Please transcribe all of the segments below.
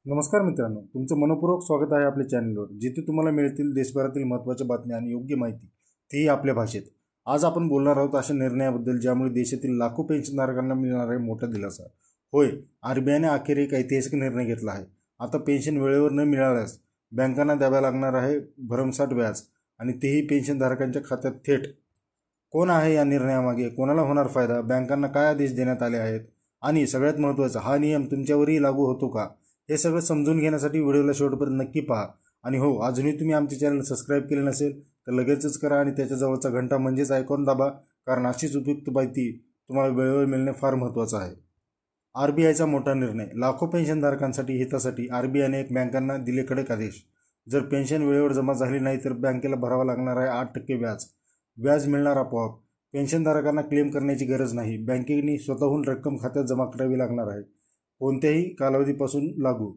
नमस्कार मित्रांनो, तुमचं मनपूर्वक स्वागत आहे आपल्या चॅनलवर, जिथे तुम्हाला मिळतील देशभरातील महत्त्वाच्या बातम्या आणि योग्य माहिती, तेही आपल्या भाषेत. आज आपण बोलणार आहोत अशा निर्णयाबद्दल ज्यामुळे देशातील लाखो पेन्शनधारकांना मिळणार आहे मोठा दिलासा. होय, आरबीआयने अखेर एक ऐतिहासिक निर्णय घेतला आहे. आता पेन्शन वेळेवर न मिळाल्यास बँकांना द्यावे लागणार आहे भरमसाठ व्याज, आणि तेही पेन्शनधारकांच्या खात्यात थेट. कोण आहे या निर्णयामागे, कोणाला होणार फायदा, बँकांना काय आदेश देण्यात आले आहेत, आणि सगळ्यात महत्त्वाचं, हा नियम तुमच्यावरही लागू होतो का, हे सगळं समजून घेण्यासाठी व्हिडिओला शेवटपर्यंत नक्की पहा. आणि हो, अजूनही तुम्ही आमचे चॅनल सबस्क्राईब केले नसेल तर लगेचच करा आणि त्याच्याजवळचा घंटा म्हणजेच आयकॉन दाबा, कारण अशीच उपयुक्त माहिती तुम्हाला वेळेवर मिळणे फार महत्त्वाचं आहे. आरबीआयचा मोठा निर्णय. लाखो पेन्शनधारकांसाठी हितासाठी आरबीआयने एक बँकांना दिले कडक आदेश. जर पेन्शन वेळेवर जमा झाली नाही तर बँकेला भरावा लागणार आहे 8% व्याज. व्याज मिळणार आपोआप. पेन्शनधारकांना क्लेम करण्याची गरज नाही. बँकेने स्वतःहून रक्कम खात्यात जमा करावी लागणार आहे. कोणत्याही कालावधीपासून लागू.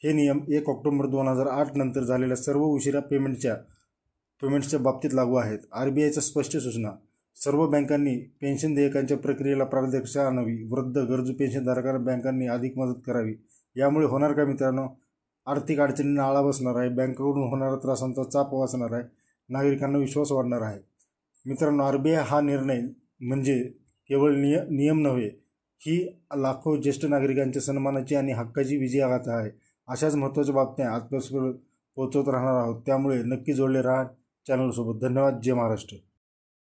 हे नियम 1 ऑक्टोबर 2008 नंतर झालेल्या सर्व उशिरा पेमेंट्सच्या बाबतीत लागू आहेत. आरबीआयच्या स्पष्ट सूचना. सर्व बँकांनी पेन्शन देयकांच्या प्रक्रियेला पारदर्शकता आणावी. वृद्ध गरजू पेन्शनधारकांना बँकांनी अधिक मदत करावी. यामुळे होणार का मित्रांनो? आर्थिक अडचणींना आळा बसणार आहे. बँकेकडून होणाऱ्या त्रासांचा चाप वाचणार आहे. नागरिकांना विश्वास वाढणार आहे. मित्रांनो, आरबीआय हा निर्णय म्हणजे केवळ नियम नव्हे, ही लाखो ज्येष्ठ नागरिकांच्या सन्मानाची आणि हक्काची विजयगाथा आहे. अशाच महत्त्वाच्या बातम्या आजपासून पोहोचवत राहणार आहोत. त्यामुळे नक्की जोडले राहा चॅनलसोबत. धन्यवाद. जय महाराष्ट्र.